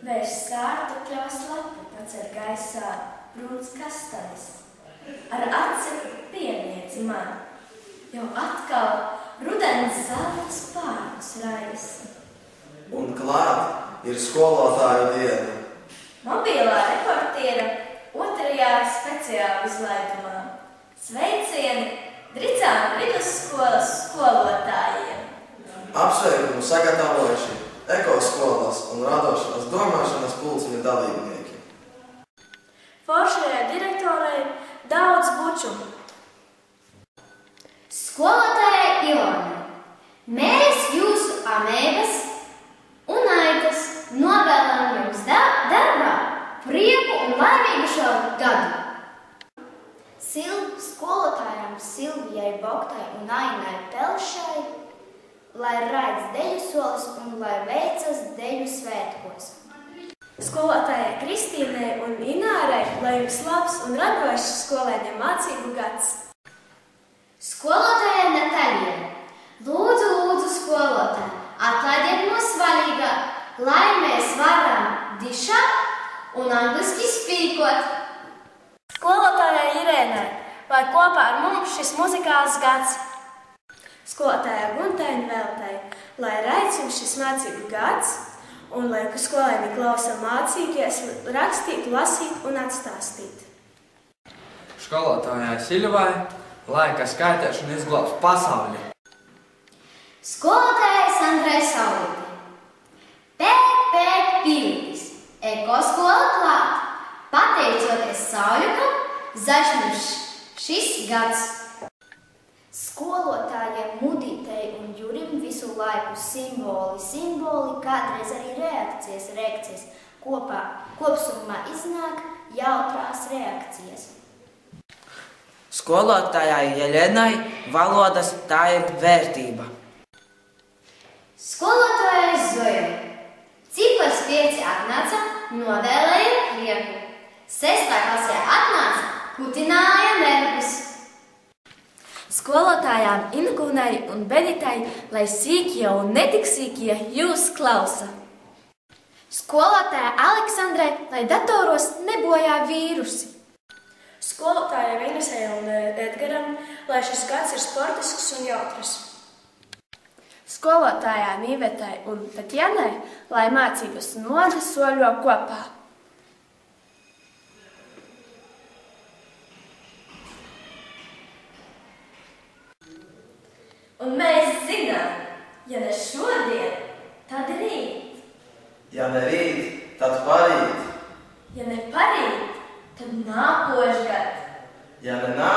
Vējš skārta kļavas lapu, paceļ gaisā brūns kastanis. Ar aci piemiedzi man, jau atkal rudens zeltas pārus raisa. Un klāt ir skolotāju diena. Mobilā reportiera 2. speciāla izlaidumā. Sveicieni Dricānu vidusskolas skolotājiem. Apsveikumu sagatavojuši ekoskolas un radošās domāšanas pulciņa dalībnieki. Foršajai direktorai daudz buču. Skolotājai Ilonai, mēs jūsu amēbas un aitas novēlam jums darbā prieku un laimīgu šo gadu. Skolotājām Silvijai Boktai un Ainai Pelšai, lai raids deju solis un lai veicas deju svētkos. Skolotājai Kristīnai un Inārai, lai jums labs un radošs skolēņiem mācību gads. Skolotājai Nataļai, lūdzu skolotāji, atlaidiet mūs svaļīgā, lai mēs varam dišāt un angliski spīkot. Skolotājai Irēnai, lai kopā ar mums šis muzikāls gads. Skolotājai Guntai un Veltai, lai raids jums šis mācību gads un lai skolēni klausa mācīties, rakstīt, lasīt un atstāstīt. Skolotājai Silvai, lai kas skaitēšana izglābs pasauli. Skolotājai Sandrai Saulītei, P.P. Pilītis, ekoskola klāt, pateicoties Sauļukam, zaļš mums šis gads. Skolotājiem Mudītei un Jurim visu laiku simboli, kādreiz arī reakcijas kopsumā iznāk jautrās reakcijas. Skolotājai Jelenai valodas tā ir vērtība. Skolotājai Zojai, cipars 5 atnāca, novēlēja prieku. 6. klasē atnāca, kutināja nervus. Skolotājām Ingūnai un Beditai, lai sīkie un netik sīkie jūs klausa. Skolotāja Aleksandrai, lai datoros nebojā vīrusi. Skolotājai Inesei un Edgaram, lai šis gads ir sportisks un jautrs. Skolotājām Ivetai un Tatjanai, lai mācības un modes soļo kopā. Un mēs zinām, ja ne šodien, tad rīt. Ja ne rīt, tad parīt. Ja ne parīt, tad nākošgad. Ja ne nākošgad,